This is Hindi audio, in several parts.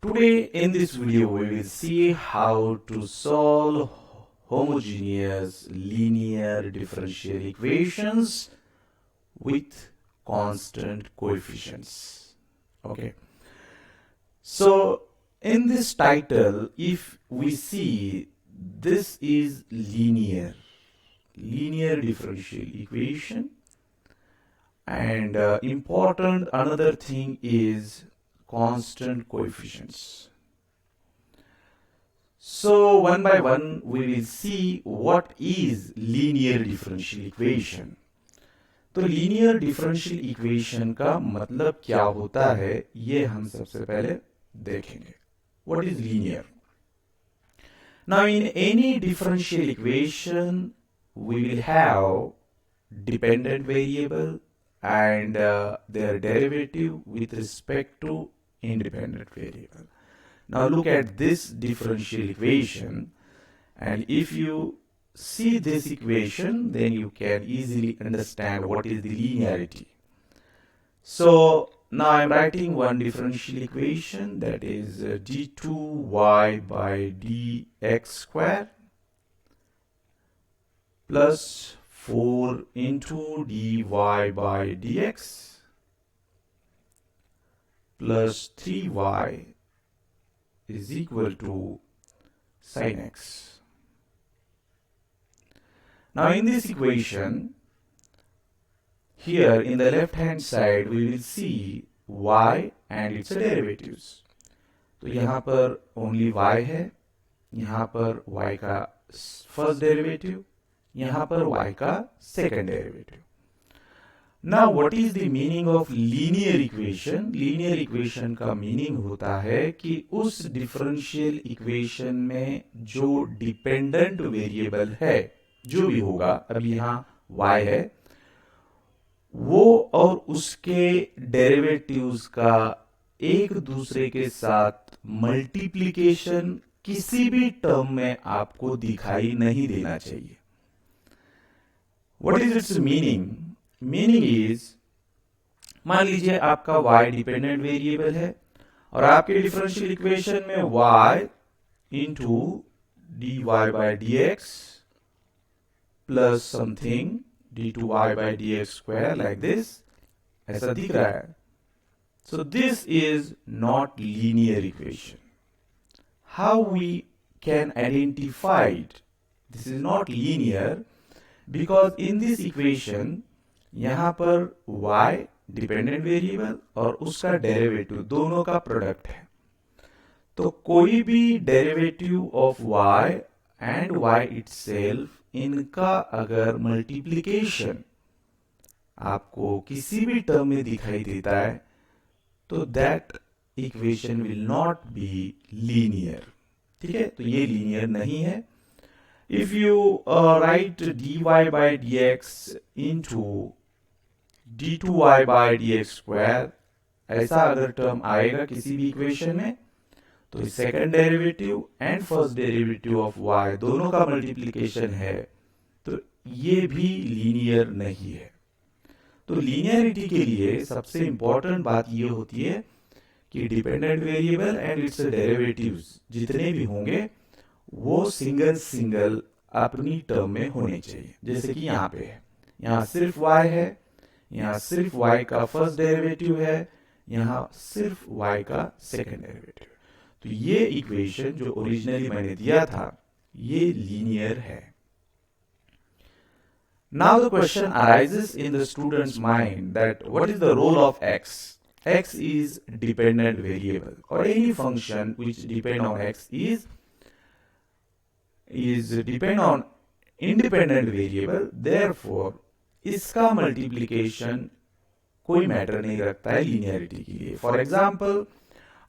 Today in this video we will see how to solve homogeneous linear differential equations with constant coefficients. Okay. So in this title, if we see, this is linear differential equation, and important another thing is constant coefficients. So one by one we will see what is linear differential equation. तो लीनियर डिफरेंशियल इक्वेशन का मतलब क्या होता है ये हम सबसे पहले देखेंगे. What is linear? Now in any differential equation we will have dependent variable and their derivative with respect to independent variable. Now look at this differential equation, and if you see this equation, then you can easily understand what is the linearity. So now I'm writing one differential equation, that is d2y by dx square plus 4 into dy by dx plus 3y is equal to sin x. Now in this equation, here in the left hand side we will see y and its derivatives. तो यहाँ पर only y है, यहाँ पर y का first derivative, यहाँ पर y का second derivative. Now what is the meaning of linear equation? Linear equation का meaning होता है कि उस differential equation में जो dependent variable है, जो भी होगा, अभी यहाँ y है, वो और उसके डेरिवेटिव्स का एक दूसरे के साथ मल्टीप्लिकेशन किसी भी टर्म में आपको दिखाई नहीं देना चाहिए. What is its meaning? Meaning is, मान लीजिए आपका y डिपेंडेंट वेरिएबल है और आपके डिफरेंशियल इक्वेशन में y into dy by dx plus something d2y by dx square like this, ऐसा दिख रहा है. So this is not linear equation. How we can identify it? This is not linear because in this equation यहाँ पर y डिपेंडेंट वेरिएबल और उसका डेरिवेटिव दोनों का प्रोडक्ट है. तो कोई भी derivative of y and y itself, इनका अगर मल्टीप्लिकेशन आपको किसी भी टर्म में दिखाई देता है तो that equation will not be linear. ठीक है, तो ये लीनियर नहीं है. If you right dy by dx into d2y by dx square, ऐसा अगर टर्म आएगा किसी भी इक्वेशन में, तो second derivative and first derivative of y दोनों का मल्टीप्लिकेशन है, तो ये भी लीनियर नहीं है. तो लीनियरिटी के लिए सबसे इंपॉर्टेंट बात ये होती है कि dependent variable and it's derivatives जितने भी होंगे वो सिंगल अपनी टर्म में होने चाहिए. जैसे कि यहाँ पे है, यहाँ सिर्फ y है, यहाँ सिर्फ y का फर्स्ट डेरिवेटिव है, यहाँ सिर्फ y का सेकंड डेरिवेटिव. तो ये इक्वेशन जो ओरिजिनली मैंने दिया था ये लीनियर है. Now the question arises in the student's mind that what is the role of x? X is dependent variable, or any function which depend on x is depend on independent variable. Therefore इसका मल्टीप्लिकेशन कोई मैटर नहीं रखता है लीनियरिटी के लिए. फॉर एग्जाम्पल,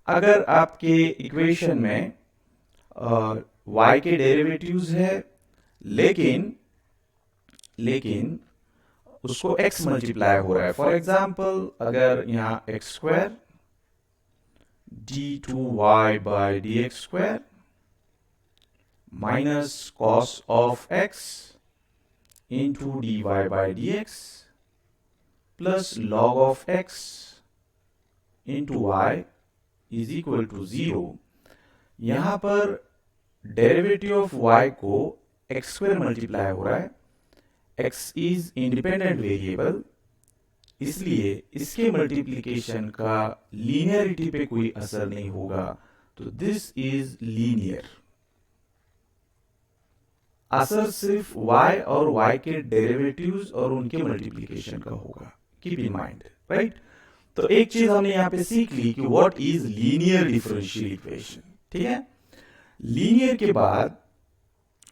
अगर आपके इक्वेशन में y के डेरिवेटिव्स है लेकिन उसको x मल्टीप्लाई हो रहा है. फॉर एग्जाम्पल, अगर यहाँ x square d2y by dx square minus cos of x into dy by dx plus log of x into y is equal to 0, यहां पर डेरिवेटिव ऑफ y को x स्क्वायर मल्टीप्लाई हो रहा है, x इज इंडिपेंडेंट वेरिएबल, इसलिए इसके मल्टीप्लिकेशन का लीनियरिटी पे कोई असर नहीं होगा, तो दिस इज लीनियर। असर सिर्फ y और y के डेरिवेटिव्स और उनके मल्टीप्लिकेशन का होगा, कीप इन माइंड, राइट। तो एक चीज हमने यहां पे सीख ली कि what is linear differential equation, ठीक है। लीनियर के बाद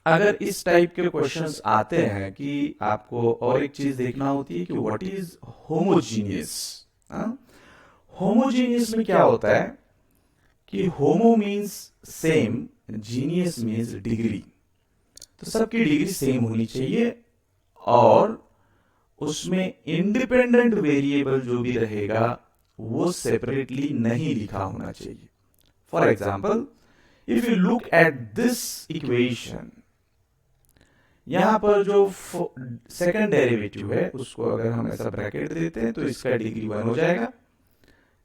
अगर इस टाइप के क्वेश्चंस आते हैं कि आपको और एक चीज देखना होती है कि व्हाट इज होमोजीनियस। होमोजीनियस में क्या होता है कि होमो means same, genius means degree, तो सबकी डिग्री सेम होनी चाहिए और उसमें इंडिपेंडेंट वेरिएबल जो भी रहेगा वो सेपरेटली नहीं लिखा होना चाहिए। For example, if you look at this equation, यहां पर जो सेकंड डेरिवेटिव है उसको अगर हम ऐसा ब्रैकेट देते हैं तो इसका डिग्री 1 हो जाएगा।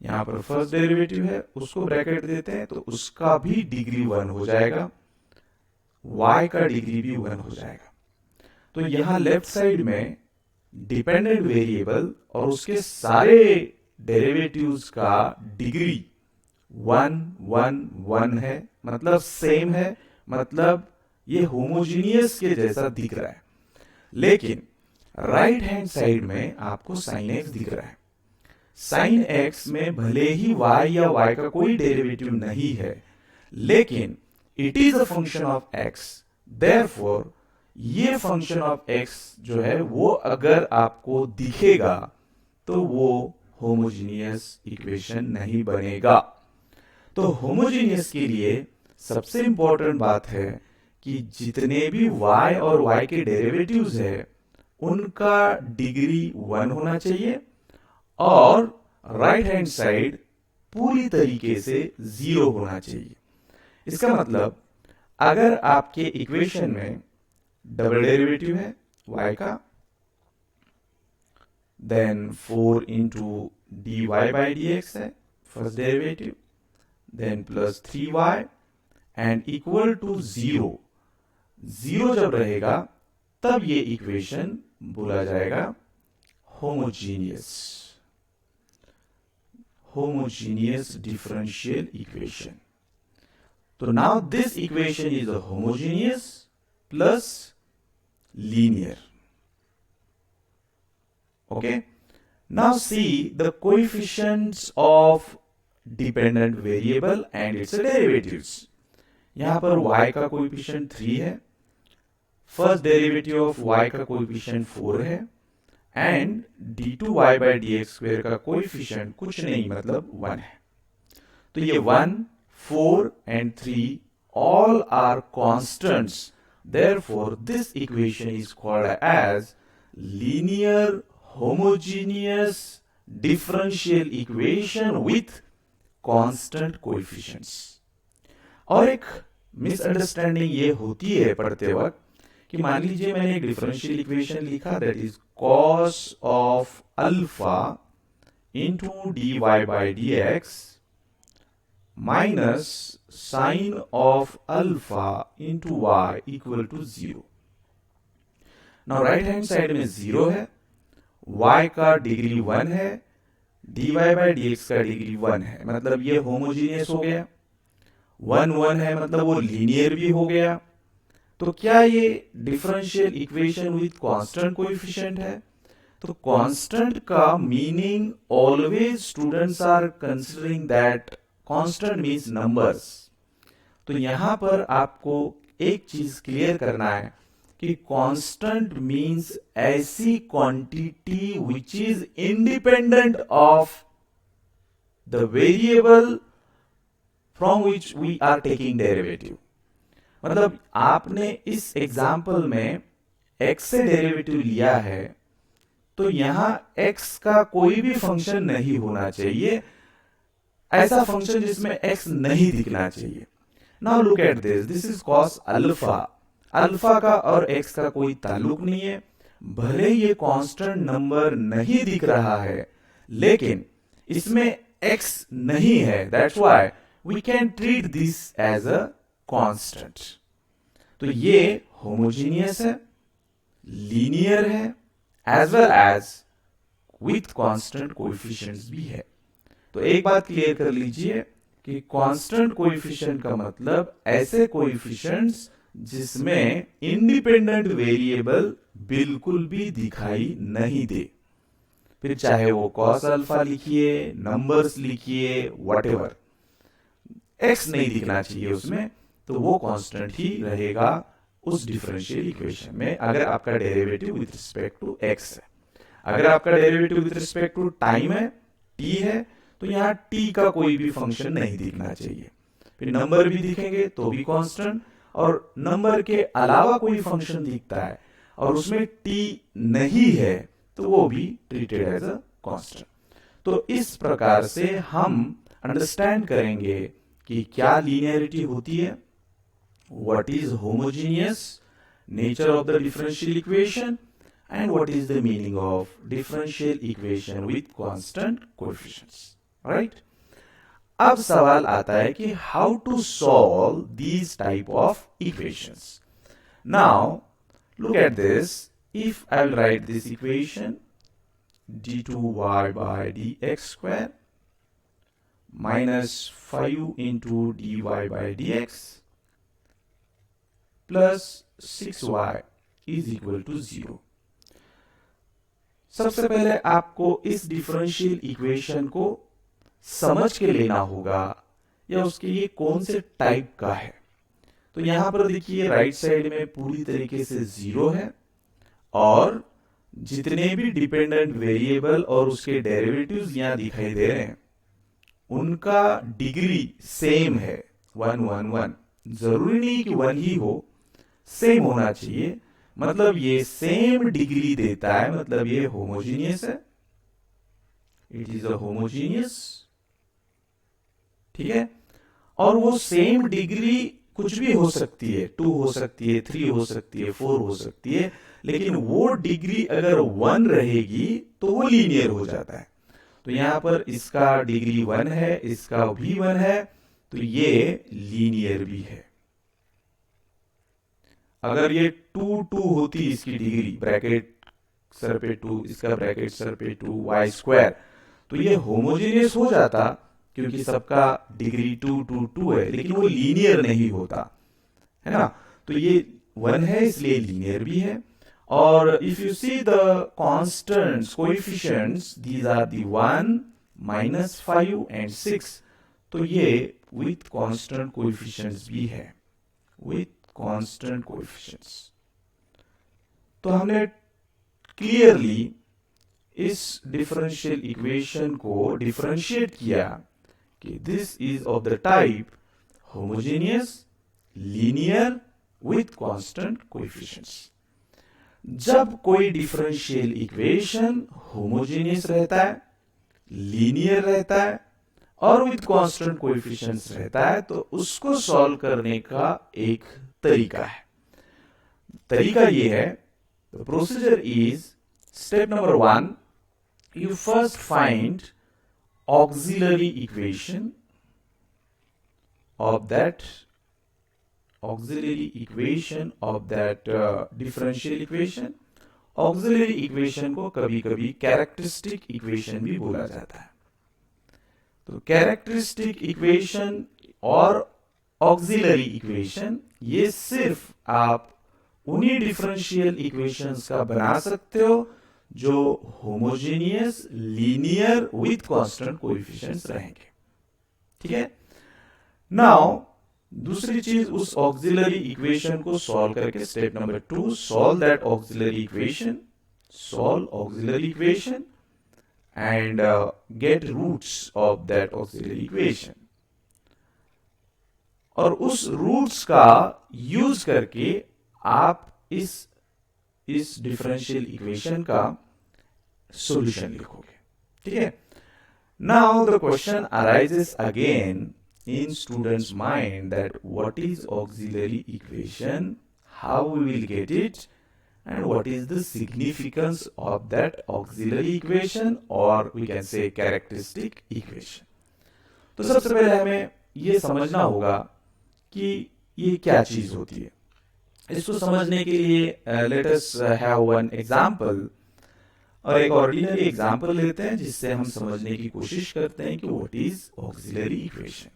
यहां पर फर्स्ट डेरिवेटिव है उसको ब्रैकेट देते हैं तो उसका भी डिग्री 1 हो जाएगा, y का डिग्री भी 1 हो जाएगा। तो यहां लेफ्ट साइड में डिपेंडेंट वेरिएबल और उसके सारे डेरिवेटिव्स का डिग्री 1 1 1 है, मतलब सेम है, मतलब ये होमोजीनियस के जैसा दिख रहा है। लेकिन राइट हैंड साइड में आपको साइन एक्स दिख रहा है। साइन एक्स में भले ही y या y का कोई डेरिवेटिव नहीं है, लेकिन it is a function of x, therefore ये फंक्शन ऑफ x जो है वो अगर आपको दिखेगा तो वो होमोजीनियस इक्वेशन नहीं बनेगा। तो होमोजीनियस के लिए सबसे इंपॉर्टेंट बात है कि जितने भी y और y के डेरिवेटिव्स है उनका डिग्री 1 होना चाहिए और राइट हैंड साइड पूरी तरीके से 0 होना चाहिए। इसका मतलब अगर आपके इक्वेशन में डबल डेरिवेटिव है y का, then 4 into dy by dx है first derivative, then plus 3y and equal to 0, 0 जब रहेगा तब ये इक्वेशन बोला जाएगा होमोजीनियस, होमोजीनियस डिफरेंशियल इक्वेशन। तो now this equation is a homogeneous plus linear. Okay, now see the coefficients of dependent variable and its derivatives. यहां पर y का कोएफिशिएंट 3 है, फर्स्ट डेरिवेटिव ऑफ y का कोएफिशिएंट 4 है and d2y by dx square का कोएफिशिएंट कुछ नहीं मतलब 1 है। तो ये 1, 4 and 3 all are constants. Therefore, this equation is called as linear homogeneous differential equation with constant coefficients. और एक मिसअंडरस्टैंडिंग ये होती है पढ़ते वक्त कि मान लीजिए मैंने एक डिफरेंशियल इक्वेशन लिखा that is cos of alpha into dy by dx minus sine of alpha into y equal to 0। Now right hand side में 0 है, y का डिग्री 1 है, dy बाई dx का डिग्री 1 है, मतलब ये होमोजीनियस हो गया। 1 1 है मतलब वो लीनियर भी हो गया। तो क्या ये differential equation with constant coefficient है? तो कांस्टेंट का meaning always students are considering that constant means numbers. तो यहां पर आपको एक चीज क्लियर करना है कि कांस्टेंट मींस ऐसी quantity which is independent of the variable from which we are taking derivative. मतलब आपने इस एग्जाम्पल में x से डेरिवेटिव लिया है तो यहां x का कोई भी फंक्शन नहीं होना चाहिए, ऐसा फंक्शन जिसमें x नहीं दिखना चाहिए। Now look at this, this is cos alpha. Alpha का और x का कोई ताल्लुक नहीं है, भले ये कांस्टेंट नंबर नहीं दिख रहा है लेकिन इसमें x नहीं है, that's why we can treat this as a constant. तो ये होमोजीनियस है, लीनियर है, as well as with constant coefficients भी है। तो एक बात क्लियर कर लीजिए कि कांस्टेंट कोएफिशिएंट का मतलब ऐसे कोएफिशिएंट्स जिसमें इंडिपेंडेंट वेरिएबल बिल्कुल भी दिखाई नहीं दे, फिर चाहे वो कॉस अल्फा लिखिए, नंबर्स लिखिए, व्हाटएवर, एक्स नहीं दिखना चाहिए उसमें, तो वो कांस्टेंट ही रहेगा उस डिफरेंशियल इक्वेशन में अगर आपका derivative with respect to X है। अगर आपका derivative with respect to time है, टी है, तो यहाँ टी का कोई भी फंक्शन नहीं दिखना चाहिए। फिर नंबर भी दिखेंगे तो भी कांस्टेंट, और नंबर के अलावा कोई फंक्शन दिखता है और उसमें टी नहीं है तो वो भी ट्रीटेड एज अ कांस्टेंट। तो इस प्रकार से हम अंडरस्टैंड करेंगे कि क्या लीनियरिटी होती है, what is homogeneous nature of the differential equation, and what is the meaning of differential equation with constant coefficients, right? अब सवाल आता है कि how to solve these type of equations. Now look at this. If I will write this equation, d2y by dx square minus 5 into dy by dx plus 6y is equal to 0. सबसे पहले आपको इस डिफरेंशियल इक्वेशन को समझ के लेना होगा या उसके ये कौन से टाइप का है। तो यहां पर देखिए राइट साइड में पूरी तरीके से 0 है और जितने भी डिपेंडेंट वेरिएबल और उसके डेरिवेटिव्स यहां दिखाई दे रहे हैं उनका डिग्री सेम है, 1 1 1। जरूरी नहीं कि 1 ही हो, सेम होना चाहिए, मतलब ये सेम डिग्री देता है, मतलब ये होमोजीनियस है, इट इज अ होमोजीनियस, ठीक है। और वो सेम डिग्री कुछ भी हो सकती है, 2 हो सकती है, 3 हो सकती है, 4 हो सकती है, लेकिन वो डिग्री अगर 1 रहेगी तो वो लीनियर हो जाता है। तो यहां पर इसका डिग्री 1 है, इसका भी 1 है, तो ये लीनियर भी है। अगर ये 2 2 होती इसकी डिग्री, ब्रैकेट सर पे 2, इसका ब्रैकेट सर पे 2, वाई स्क्वायर, तो ये होमोजेनियस हो जाता क्योंकि सबका डिग्री 2 2 2 है, लेकिन वो लीनियर नहीं होता, है ना। तो ये 1 है इसलिए लीनियर भी है। और if you see the constants coefficients, these are the 1 -5 and 6, तो ये विथ कांस्टेंट कोएफिशिएंट्स भी है, विथ कांस्टेंट कोएफिशिएंट्स। तो हमने क्लियरली इस डिफरेंशियल इक्वेशन को डिफरेंशिएट किया कि this is of the type homogeneous, linear with constant coefficients. जब कोई डिफरेंशियल इक्वेशन होमोजेनियस रहता है, लीनियर रहता है और विथ कांस्टेंट कोएफिशिएंट्स रहता है, तो उसको सॉल्व करने का एक तरीका है। तरीका ये है, the procedure is, step number 1, you first find auxiliary equation of that differential equation। auxiliary equation को कभी कभी characteristic equation भी बोला जाता है। तो characteristic equation और auxiliary equation ये सिर्फ आप उन्हीं differential equations का बना सकते हो जो homogeneous, linear with constant coefficients रहेंगे, ठीक है। नाउ दूसरी चीज, उस ऑक्सिलरी इक्वेशन को सॉल्व करके, step number 2, solve that auxiliary equation, solve auxiliary equation and get roots of that auxiliary equation. और उस रूट्स का यूज करके आप इस डिफरेंशियल इक्वेशन का सॉल्यूशन लिखोगे, ठीक है। Now the question arises again in students mind that what is auxiliary equation, how we will get it, and what is the significance of that auxiliary equation, और we can say characteristic equation. तो सबसे पहले हमें ये समझना होगा कि ये क्या चीज होती है। इसको समझने के लिए let us have one example, और एक ऑर्डिनरी एग्जांपल लेते हैं जिससे हम समझने की कोशिश करते हैं कि व्हाट इज ऑक्सिलरी इक्वेशन।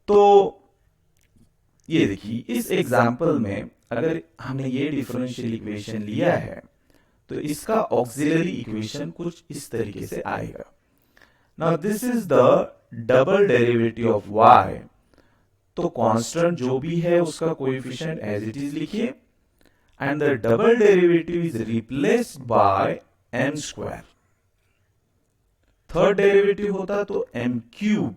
तो ये देखिए, इस एग्जांपल में अगर हमने ये डिफरेंशियल इक्वेशन लिया है तो इसका ऑक्सिलरी इक्वेशन कुछ इस तरीके से आएगा। Now this is the double derivative of y, तो कांस्टेंट जो भी है उसका कोएफिशिएंट एज इट इज लिखिए, and the double derivative is replaced by m square. Third derivative होता तो m cube,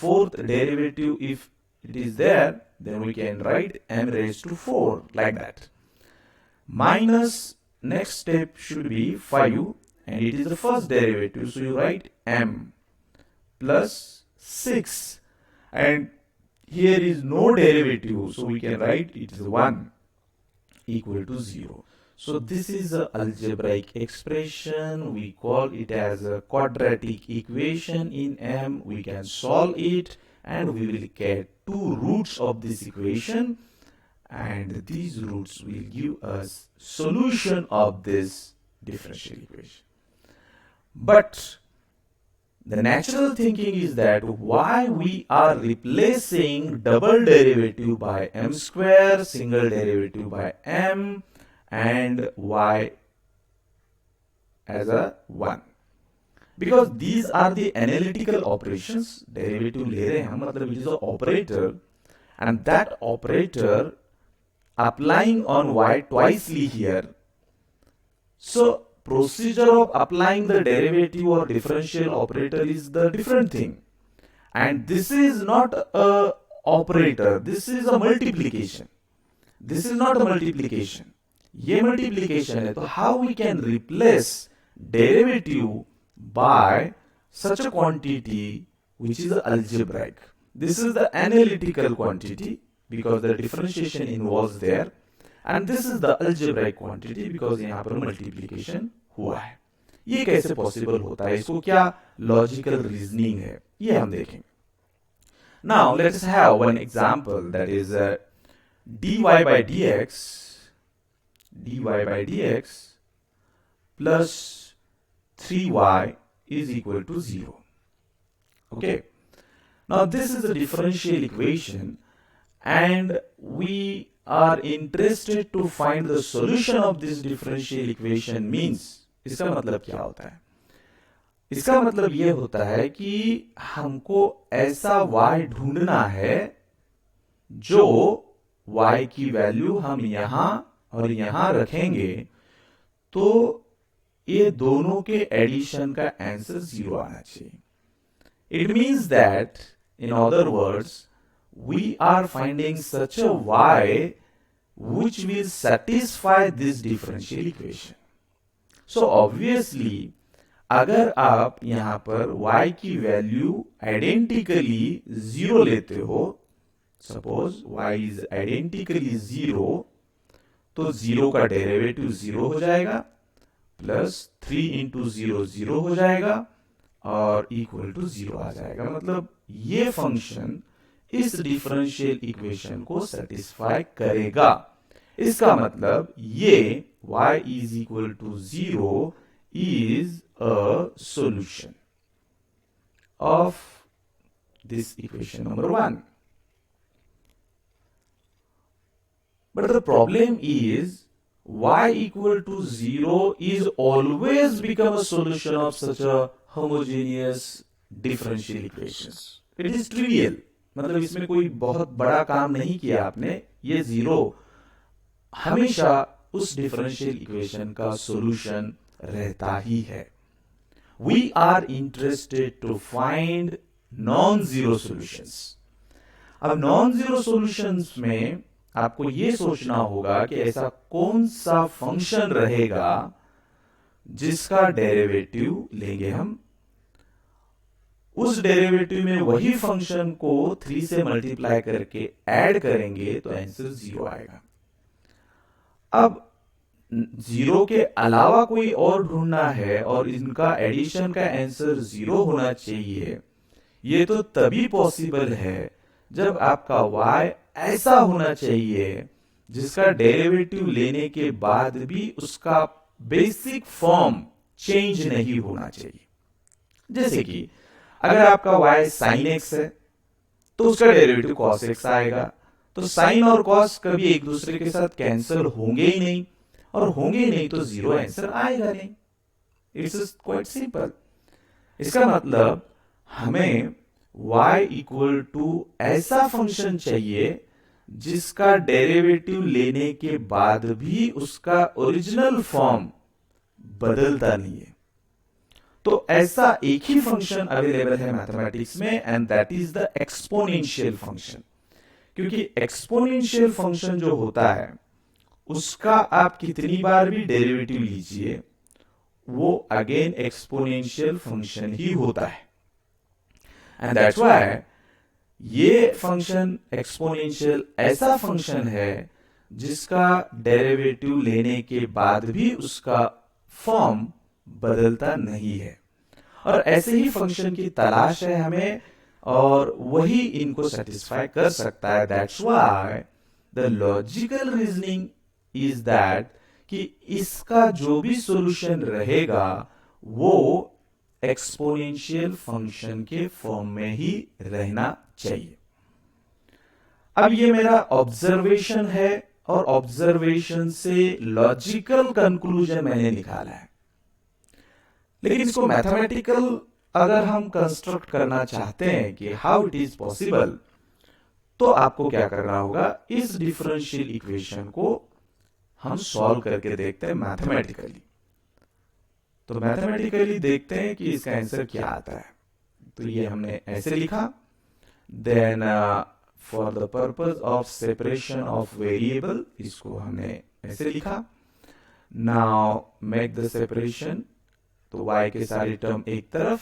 fourth derivative if it is there, then we can write m raised to 4 like that. Minus, next step should be 5, and it is the first derivative, so you write m plus 6, and here is no derivative, so we can write it is 1 equal to 0. So this is an algebraic expression. We call it as a quadratic equation in m. We can solve it and we will get two roots of this equation, and these roots will give us solution of this differential equation. But the natural thinking is that why we are replacing double derivative by m square, single derivative by m, and y as a 1. Because these are the analytical operations. Derivative ले रहे हैं हम, मतलब it is an operator, and that operator applying on y twicely here. So procedure of applying the derivative or differential operator is the different thing, and this is not a operator, this is a multiplication. This is not a multiplication, ये multiplication है. तो how we can replace derivative by such a quantity which is algebraic? This is the analytical quantity because the differentiation involves there, and this is the algebraic quantity because यहाँ पर multiplication हुआ है. ये कैसे possible होता है, इसको क्या logical reasoning है, ये हम देखेंगे. Now let us have one example, that is dy by dx plus 3y is equal to 0. Okay. Now this is a differential equation and we are interested to find the solution of this differential equation. Means इसका मतलब क्या होता है? इसका मतलब यह होता है कि हमको ऐसा y ढूंढना है जो y की वैल्यू हम यहां और यहां रखेंगे तो ये दोनों के एडिशन का आंसर 0 आना चाहिए. It means that, in other words, we are finding such a y which will satisfy this differential equation. So obviously, अगर आप यहां पर y की वैल्यू आइडेंटिकली 0 लेते हो, सपोज y इज आइडेंटिकली 0, तो 0 का डेरिवेटिव 0 हो जाएगा, प्लस 3 इंटू 0 0 हो जाएगा और इक्वल टू 0 आ जाएगा. मतलब ये फंक्शन इस डिफरेंशियल इक्वेशन को सेटिस्फाई करेगा. इसका मतलब ये y is equal to 0 is a solution of this equation number 1. But the problem is y equal to 0 is always become a solution of such a homogeneous differential equations. It is trivial. मतलब इसमें कोई बहुत बड़ा काम नहीं किया आपने. ये 0 हमेशा उस differential equation का solution रहता ही है. We are interested to find non-zero solutions. अब non-zero solutions में आपको ये सोचना होगा कि ऐसा कौन सा फंक्शन रहेगा जिसका डेरिवेटिव लेंगे हम, उस डेरिवेटिव में वही फंक्शन को 3 से मल्टीप्लाई करके ऐड करेंगे तो आंसर 0 आएगा. अब 0 के अलावा कोई और ढूंढना है और इनका एडिशन का आंसर 0 होना चाहिए. ये तो तभी पॉसिबल है जब आपका y ऐसा होना चाहिए जिसका डेरिवेटिव लेने के बाद भी उसका बेसिक फॉर्म चेंज नहीं होना चाहिए। जैसे कि अगर आपका y sin x है तो उसका डेरिवेटिव cos x आएगा, तो साइन और कॉस कभी एक दूसरे के साथ कैंसिल होंगे ही नहीं, और होंगे ही नहीं तो जीरो आंसर आएगा नहीं। It's quite simple. इसका मतलब हमें y इक्वल टू ऐसा फंक्शन चाहिए जिसका डेरिवेटिव लेने के बाद भी उसका ओरिजिनल फॉर्म बदलता नहीं है। तो ऐसा एक ही फंक्शन अवेलेबल है मैथमेटिक्स में, and that is the exponential function. क्योंकि एक्सपोनेंशियल फंक्शन जो होता है उसका आप कितनी बार भी डेरिवेटिव लीजिए वो अगेन एक्सपोनेंशियल फंक्शन ही होता है। एंड दैट्स व्हाई ये फंक्शन एक्सपोनेंशियल ऐसा फंक्शन है जिसका डेरिवेटिव लेने के बाद भी उसका फॉर्म बदलता नहीं है। और ऐसे ही फंक्शन की तलाश है हमें, और वही इनको सेटिस्फाई कर सकता है। That's why the logical reasoning is that कि इसका जो भी सॉल्यूशन रहेगा वो एक्सपोनेंशियल फंक्शन के फॉर्म में ही रहना चाहिए। अब ये मेरा ऑब्जर्वेशन है, और ऑब्जर्वेशन से लॉजिकल कंक्लूजन मैंने निकाला है। लेकिन इसको मैथमेटिकल अगर हम कंस्ट्रक्ट करना चाहते हैं कि हाउ इट इज पॉसिबल, तो आपको क्या करना होगा, इस डिफरेंशियल इक्वेशन को हम सॉल्व करके देखते हैं मैथमेटिकली। तो मैथमेटिकली देखते हैं कि इसका आंसर क्या आता है। तो ये हमने ऐसे लिखा, then for the purpose of separation of variable, इसको हमने ऐसे लिखा। नाउ मेक द सेपरेशन, तो y के सारे टर्म एक तरफ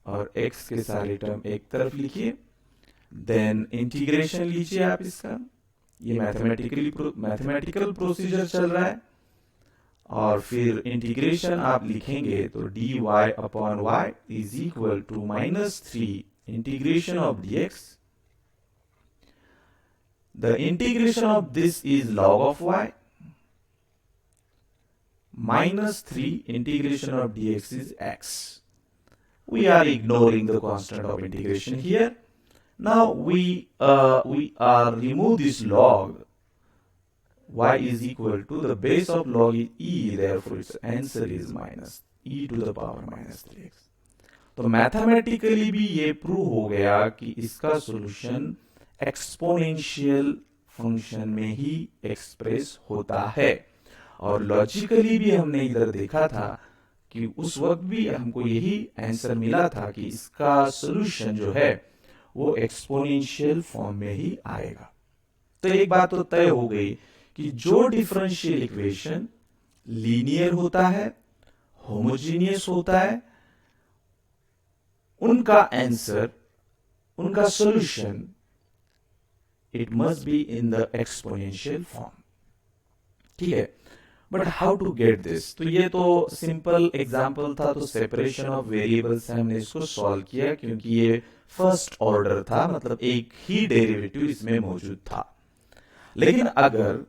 और x के सारे टर्म एक तरफ लिखिए। देन इंटीग्रेशन लीजिए आप इसका, ये मैथमेटिकल प्रोसीजर चल रहा है। और फिर इंटीग्रेशन आप लिखेंगे तो dy upon y is equal to -3 integration of dx। The integration of this is log of y, -3 integration of dx is x. We are ignoring the constant of integration here. Now we remove this log. Y is equal to the base of log is e, therefore its answer is minus e to the power -3x. तो मैथमेटिकली भी ये प्रूव हो गया कि इसका सॉल्यूशन एक्सपोनेंशियल फंक्शन में ही एक्सप्रेस होता है। और लॉजिकली भी हमने इधर देखा था कि उस वक्त भी हमको यही आंसर मिला था कि इसका सॉल्यूशन जो है वो एक्सपोनेंशियल फॉर्म में ही आएगा। तो एक बात तो तय हो गई कि जो डिफरेंशियल इक्वेशन लीनियर होता है, होमोजीनियस होता है, उनका आंसर, उनका solution, it must be in the exponential form. ठीक है, but how to get this? तो ये तो सिंपल एग्जांपल था, तो सेपरेशन ऑफ वेरिएबल्स से हमने इसको सॉल्व किया क्योंकि ये फर्स्ट ऑर्डर था, मतलब एक ही डेरिवेटिव इसमें मौजूद था। लेकिन अगर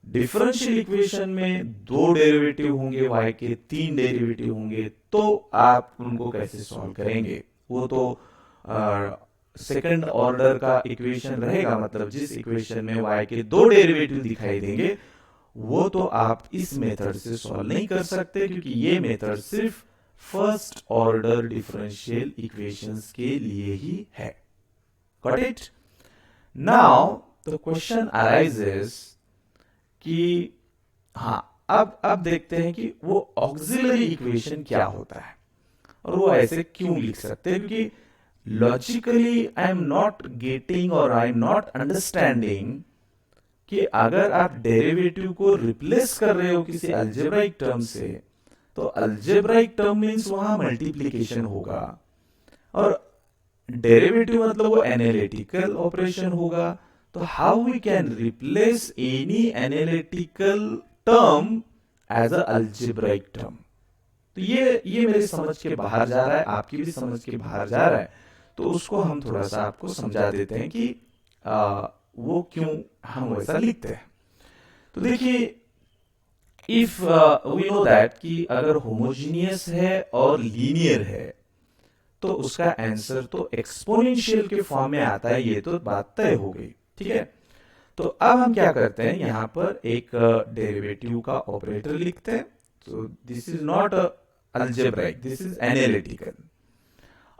डिफरेंशियल इक्वेशन में 2 डेरिवेटिव होंगे, y के 3 डेरिवेटिव होंगे, तो आप उनको कैसे सॉल्व करेंगे? वो तो सेकंड ऑर्डर का इक्वेशन रहेगा, मतलब जिस इक्वेशन में y के 2 डेरिवेटिव दिखाई देंगे वो तो आप इस मेथड से सॉल्व नहीं कर सकते, क्योंकि ये मेथड सिर्फ फर्स्ट ऑर्डर डिफरेंशियल इक्वेशंस के लिए ही है। Got it? Now the question arises कि हाँ, अब देखते हैं कि वो ऑक्सिलरी इक्वेशन क्या होता है और वो ऐसे क्यों लिख सकते हैं, क्योंकि logically I am not getting और आई एम नॉट अंडरस्टैंडिंग कि अगर आप डेरिवेटिव को रिप्लेस कर रहे हो किसी अलजेब्राइक टर्म से, तो अलजेब्राइक टर्म मींस वहां मल्टीप्लिकेशन होगा, और डेरिवेटिव मतलब वो एनालिटिकल ऑपरेशन होगा। तो how we can replace any analytical term as a algebraic term? तो ये मेरे समझ के बाहर जा रहा है, आपकी भी समझ के बाहर जा रहा है। तो उसको हम थोड़ा सा आपको समझा देते हैं कि वो क्यों हम वैसा लिखते हैं। तो देखिए, इफ वी नो दैट कि अगर होमोजीनियस है और लीनियर है तो उसका आंसर तो एक्सपोनेंशियल के फॉर्म में आता है, ये तो बात तय हो गई। ठीक है, तो अब हम क्या करते हैं, यहाँ पर एक डेरिवेटिव का ऑपरेटर लिखते हैं। तो this is not algebraic, this is analytical.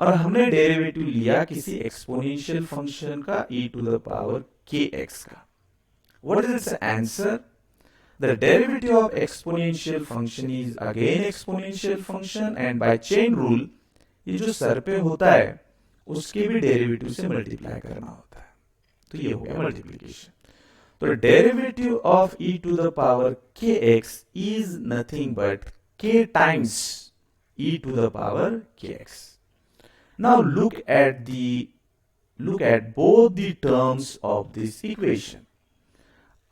और हमने डेरिवेटिव लिया किसी एक्सपोनेंशियल फंक्शन का e to the power kx का। What is its answer? The derivative of exponential function is again exponential function, and by chain rule ये जो सर पे होता है उसके भी डेरिवेटिव से मल्टीप्लाई करना होता है। तो ये हो गया मल्टीप्लिकेशन। तो derivative of e to the power kx is nothing but k times e to the power kx। Now look at both the terms of this equation.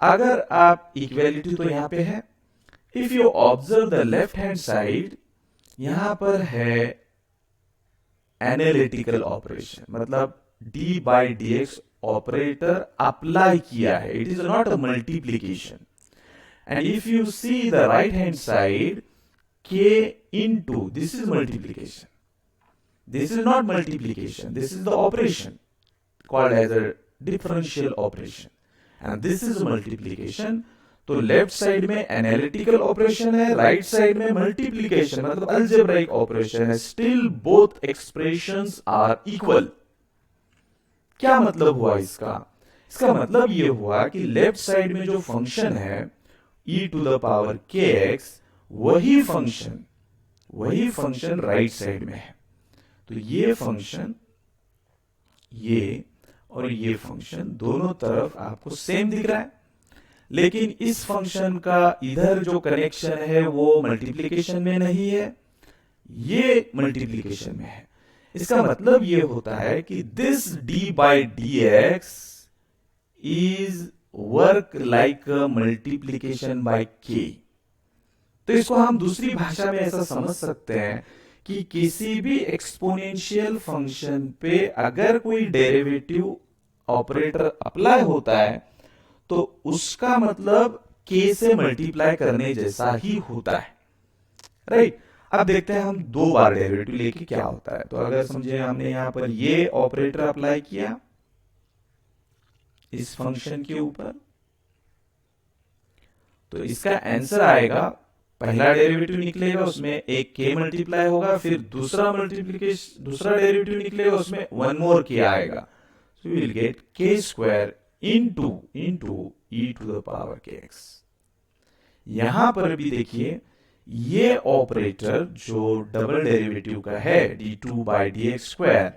अगर आप इक्वेलिटी तो यहां पे है, if you observe the left hand side, यहां पर है एनालिटिकल ऑपरेशन, मतलब d by D x operator apply किया है, it is not a multiplication. And if you see the right hand side, k into, this is multiplication, this is not multiplication, this is the operation called as a differential operation, and this is multiplication. तो लेफ्ट साइड में एनालिटिकल ऑपरेशन है, राइट साइड में मल्टीप्लीकेशन मतलब अलजेब्राइक ऑपरेशन है। Still both expressions are equal. क्या मतलब हुआ इसका? इसका मतलब ये हुआ कि लेफ्ट साइड में जो फंक्शन है e to the power kx, वही फंक्शन राइट साइड में है। तो ये फंक्शन, ये और ये फंक्शन दोनों तरफ आपको सेम दिख रहा है, लेकिन इस फंक्शन का इधर जो कनेक्शन है वो मल्टीप्लिकेशन में नहीं है, ये मल्टीप्लिकेशन में है। इसका मतलब ये होता है कि this d by D x is work like multiplication bye k। तो इसको हम दूसरी भाषा में ऐसा समझ सकते हैं कि किसी भी एक्सपोनेंशियल फंक्शन पे अगर कोई डेरिवेटिव ऑपरेटर अप्लाई होता है तो उसका मतलब k से मल्टीप्लाई करने जैसा ही होता है, राइट। अब देखते हैं हम दो बार डेरिवेटिव लेके क्या होता है। तो अगर समझे हमने यहां पर ये ऑपरेटर अप्लाई किया इस फंक्शन के ऊपर, तो इसका आंसर आएगा, पहला डेरिवेटिव निकलेगा उसमें एक k मल्टीप्लाई होगा, फिर दूसरा डेरिवेटिव निकलेगा उसमें वन मोर k आएगा। So we will get k square into e to the power kx। यहां पर भी देखिए, ये ऑपरेटर जो डबल डेरिवेटिव का है d2 by dx square,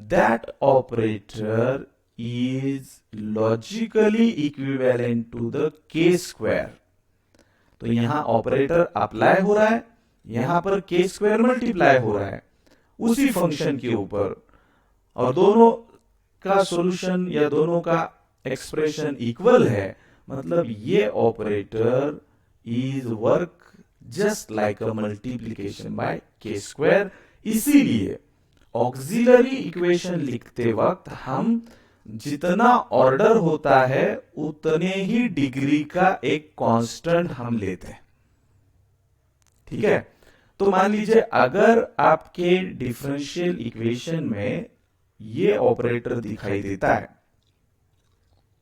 that operator is logically equivalent to the k square। तो यहां ऑपरेटर अप्लाई हो रहा है, यहां पर k स्क्वायर मल्टीप्लाई हो रहा है उसी फंक्शन के ऊपर, और दोनों का सॉल्यूशन या दोनों का एक्सप्रेशन इक्वल है। मतलब ये operator is work just like a multiplication bye k square. इसीलिए ऑक्सिलरी इक्वेशन लिखते वक्त हम जितना ऑर्डर होता है उतने ही डिग्री का एक कांस्टेंट हम लेते हैं, ठीक है। तो मान लीजिए अगर आपके डिफरेंशियल इक्वेशन में ये ऑपरेटर दिखाई देता है,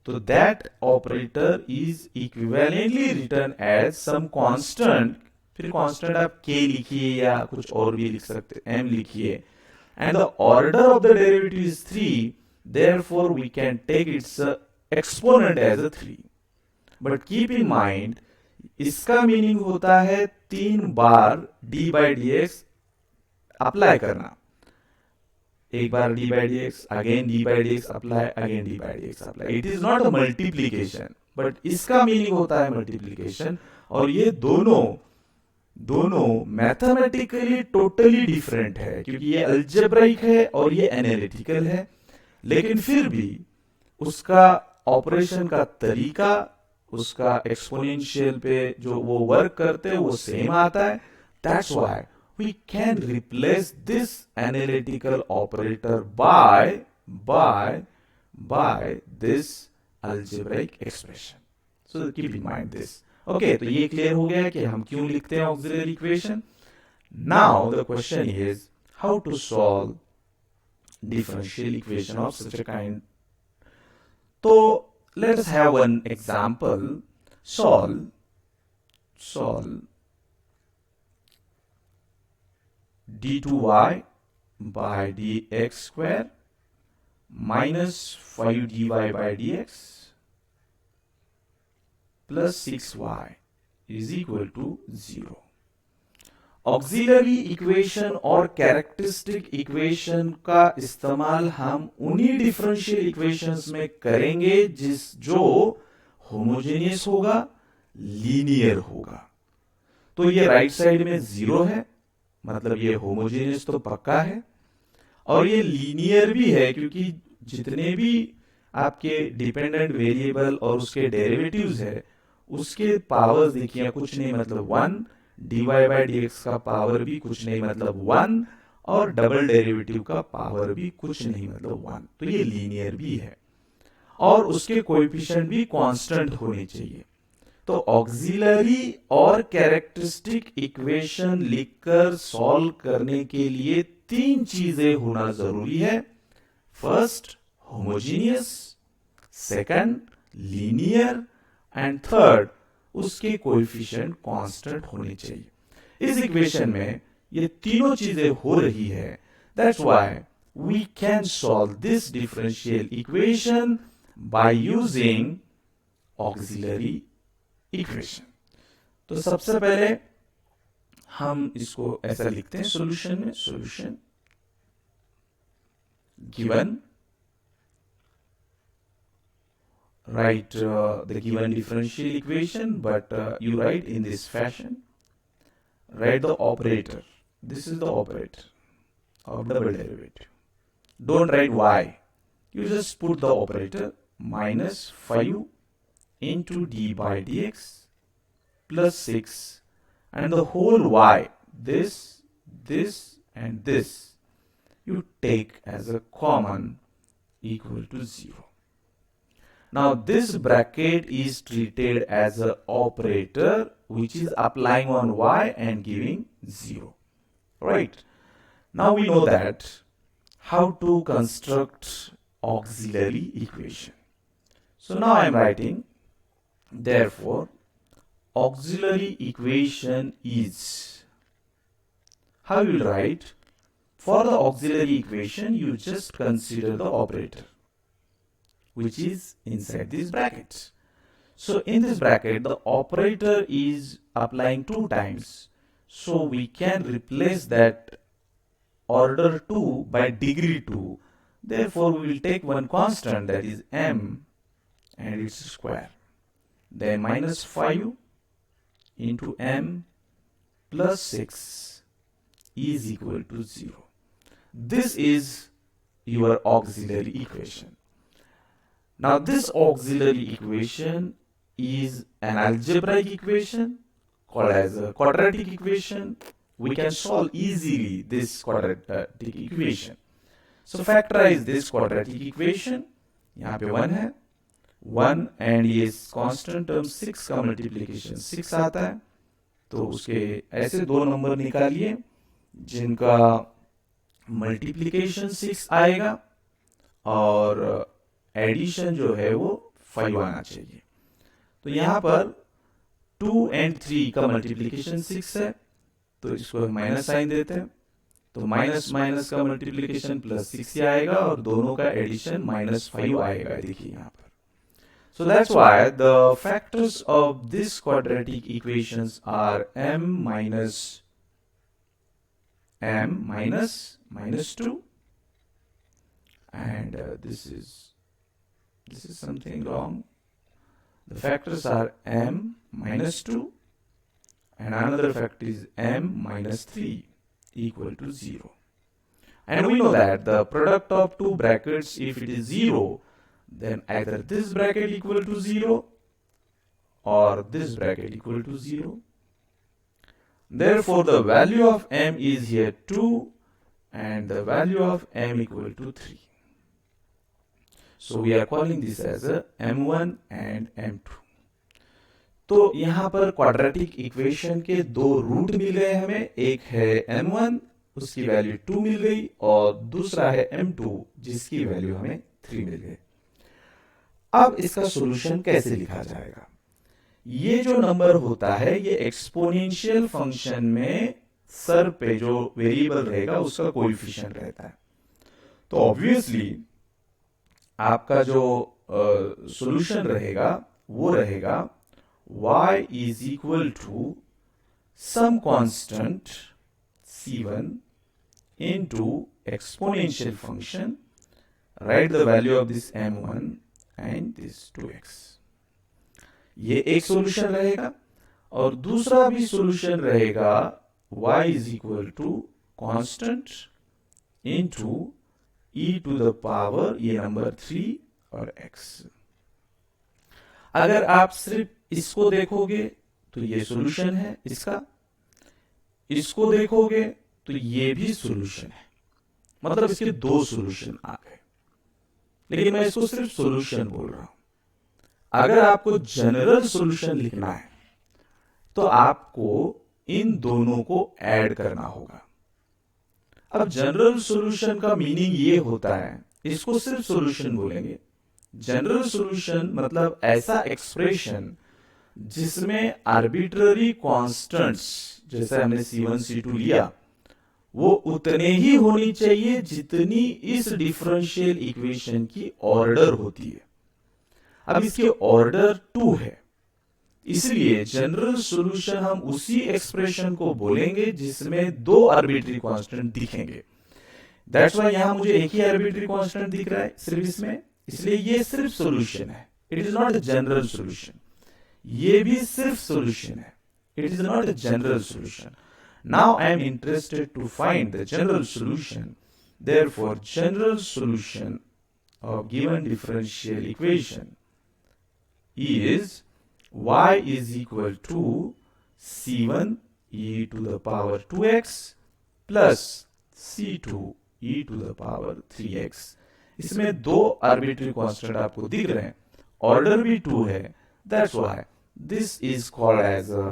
तो that operator is equivalently written as some constant. फिर कांस्टेंट आप k लिखिए या कुछ और भी लिख सकते, m लिखिए, and the order of the derivative is 3, therefore we can take its exponent as a 3। but keep in mind, इसका मीनिंग होता है 3 बार d by dx अप्लाई करना। एक बार d by dx, again d by dx apply, again d by dx apply. It is not a multiplication, but इसका मीनिंग होता है मल्टीप्लीकेशन। और ये दोनों मैथमेटिकली टोटली डिफरेंट है, क्योंकि ये अलजेब्राइक है और ये एनालिटिकल है, लेकिन फिर भी उसका ऑपरेशन का तरीका, उसका एक्सपोनेंशियल पे जो वो वर्क करते हैं वो सेम आता है। That's why we can replace this analytical operator by this algebraic expression. So keep in mind this. Okay, तो ये clear हो गया कि हम क्यों लिखते हैं auxiliary equation. Now the question is how to solve differential equation of such a kind. So let us have one example. Solve d2y by dx square minus 5dy by dx plus 6y is equal to 0. Auxiliary equation और कैरेक्टरिस्टिक इक्वेशन का इस्तेमाल हम उन्हीं डिफरेंशियल इक्वेशंस में करेंगे जो होमोजेनियस होगा, लीनियर होगा. तो ये राइट साइड में 0 है, मतलब ये होमोजेनियस तो पक्का है, और ये लीनियर भी है क्योंकि जितने भी आपके डिपेंडेंट वेरिएबल और उसके डेरिवेटिव्स है उसके पावर्स देखिए कुछ नहीं मतलब 1, dy by dx का पावर भी कुछ नहीं मतलब 1, और डबल डेरिवेटिव का पावर भी कुछ नहीं मतलब 1. तो ये लीनियर भी है और उसके कोएफिशिएंट भी कांस्टेंट होने चाहिए. तो ऑक्सिलरी और कैरेक्टरिस्टिक इक्वेशन लिखकर सॉल्व करने के लिए 3 चीजें होना जरूरी है. First homogeneous, second linear, and third उसके कोएफिशिएंट कांस्टेंट होने चाहिए. इस इक्वेशन में ये तीनों चीजें हो रही है. That's why we can solve this differential equation by using auxiliary equation. तो सबसे पहले हम इसको ऐसा लिखते हैं सॉल्यूशन में. Solution given, write the given differential equation, but you write in this fashion. Write the operator. This is the operator of double derivative. Don't write y. You just put the operator minus 5 into d by dx plus 6 and the whole y, this, and this, you take as a common equal to 0. Now this bracket is treated as an operator which is applying on y and giving 0. Right? Now we know that how to construct auxiliary equation. So now I am writing, therefore auxiliary equation is, how you will write? For the auxiliary equation you just consider the operator which is inside this bracket. So in this bracket the operator is applying 2 times, so we can replace that order 2 by degree 2. Therefore we will take one constant, that is m, and its square, then minus 5 into m plus 6 is equal to 0. This is your auxiliary equation. Now this auxiliary equation is an algebraic equation called as a quadratic equation. We can solve easily this quadratic equation. So factorize this quadratic equation. यहाँ पे 1 है, 1 and ये constant term 6 का multiplication 6 आता है. तो उसके ऐसे 2 नंबर निकालिए जिनका multiplication 6 आएगा और एडिशन जो है वो 5 आना चाहिए. तो यहां पर 2 and 3 का मल्टीप्लीकेशन 6 है, तो इसको माइनस साइन देते हैं. तो माइनस माइनस का मल्टीप्लीकेशन प्लस 6 आएगा और दोनों का एडिशन माइनस 5 आएगा. देखिए यहां पर. So that's why the factors of this quadratic equations are m minus minus 2, and this is something wrong. The factors are m minus 2 and another factor is m minus 3 equal to 0. And we know that the product of two brackets, if it is 0, then either this bracket equal to 0 or this bracket equal to 0. Therefore, the value of m is here 2 and the value of m equal to 3. So we are calling this as a m1 and m2. तो यहां पर क्वाड्रेटिक इक्वेशन के दो रूट मिल गए हमें, एक है m1 उसकी वैल्यू 2 मिल गई और दूसरा है m2 जिसकी वैल्यू हमें 3 मिल गई। अब इसका सॉल्यूशन कैसे लिखा जाएगा? ये जो नंबर होता है ये एक्सपोनेंशियल फंक्शन में सर पे जो वेरिएबल रहेगा उसका कोएफिशिएंट रहता है। तो ऑब्वियसली आपका जो सॉल्यूशन रहेगा वो रहेगा y is equal to some constant c1 into exponential function, write the value of this m1 and this 2x। ये एक सॉल्यूशन रहेगा और दूसरा भी सॉल्यूशन रहेगा y is equal to constant into e to the power ये नंबर 3 और x। अगर आप सिर्फ इसको देखोगे तो ये सॉल्यूशन है इसका, इसको देखोगे तो ये भी सॉल्यूशन है, मतलब इसके दो सॉल्यूशन आ गए। लेकिन मैं इसको सिर्फ सॉल्यूशन बोल रहा हूं। अगर आपको जनरल सॉल्यूशन लिखना है तो आपको इन दोनों को ऐड करना होगा। अब जनरल सॉल्यूशन का मीनिंग ये होता है, इसको सिर्फ सॉल्यूशन बोलेंगे। जनरल सॉल्यूशन मतलब ऐसा एक्सप्रेशन जिसमें आर्बिट्ररी कांस्टेंट्स जैसे हमने c1 c2 लिया वो उतने ही होनी चाहिए जितनी इस डिफरेंशियल इक्वेशन की ऑर्डर होती है। अब इसके ऑर्डर 2 है, इसलिए जनरल सॉल्यूशन हम उसी एक्सप्रेशन को बोलेंगे जिसमें दो आर्बिट्ररी कांस्टेंट दिखेंगे। दैट्स व्हाई यहां मुझे एक ही आर्बिट्ररी कांस्टेंट दिख रहा है सिर्फ इसमें, इसलिए ये सिर्फ सॉल्यूशन है, it is not a general solution. ये भी सिर्फ सॉल्यूशन है, it is not a general solution. Now I am interested to find the general solution, therefore general solution of given differential equation is y is equal to c1 e to the power 2x plus c2 e to the power 3x। इसमें दो आर्बिट्ररी कांस्टेंट आपको दिख रहे हैं, ऑर्डर भी 2 है, that's why this is called as a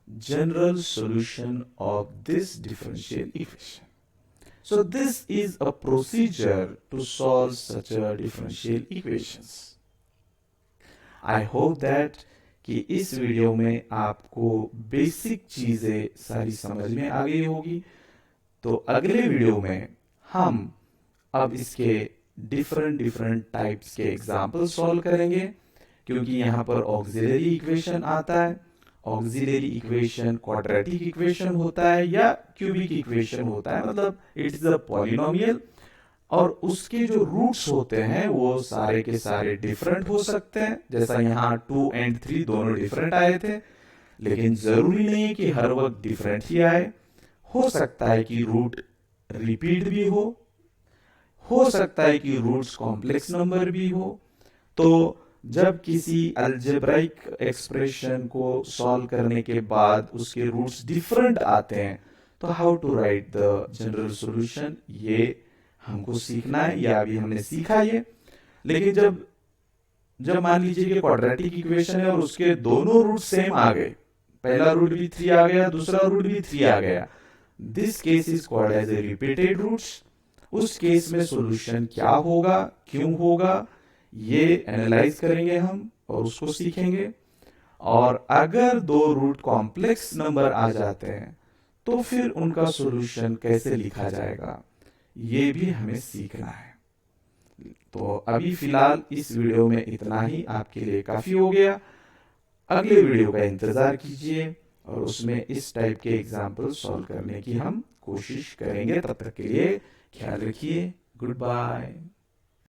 general solution of this differential equation। So this is a procedure to solve such a differential equations। I hope that कि इस वीडियो में आपको बेसिक चीजें सारी समझ में आ गई होगी। तो अगले वीडियो में हम अब इसके डिफरेंट टाइप्स के एग्जाम्पल सॉल्व करेंगे, क्योंकि यहाँ पर ऑक्सिलरी इक्वेशन आता है। ऑक्सिलरी इक्वेशन क्वाड्रेटिक इक्वेशन होता है या क्यूबिक इक्वेशन होता है, मतलब इट इज अ पॉलिनोमियल, और उसके जो रूट्स होते हैं वो सारे के सारे डिफरेंट हो सकते हैं। जैसा यहाँ 2 और 3 दोनों डिफरेंट आए थे, लेकिन जरूरी नहीं है कि हर वक्त डिफरेंट ही आए। हो सकता है कि रूट रिपीट भी हो सकता है कि रूट्स कॉम्प्लेक्स नंबर भी हो। तो जब किसी अलजेब्राइक एक्सप्रेशन को सॉल्व करने के बाद उसके रूट्स डिफरेंट आते हैं तो how to write the general solution, ये हमको सीखना है, या अभी हमने सीखा ये। लेकिन जब मान लीजिए कि क्वाड्रेटिक इक्वेशन है और उसके दोनों रूट सेम आ गए, पहला रूट भी 3 आ गया, दूसरा रूट भी 3 आ गया, this case is called as a repeated roots. उस केस में सॉल्यूशन क्या होगा, क्यों होगा, ये एनालाइज करेंगे हम और उसको सीखेंगे। और अगर दो रूट कॉम्प्लेक्स नंबर आ जाते हैं तो फिर उनका सॉल्यूशन कैसे लिखा जाएगा, ये भी हमें सीखना है। तो अभी फिलहाल इस वीडियो में इतना ही आपके लिए काफी हो गया। अगले वीडियो का इंतजार कीजिए और उसमें इस टाइप के एग्जाम्पल सॉल्व करने की हम कोशिश करेंगे। तब तक के लिए ख्याल रखिए, गुड बाय।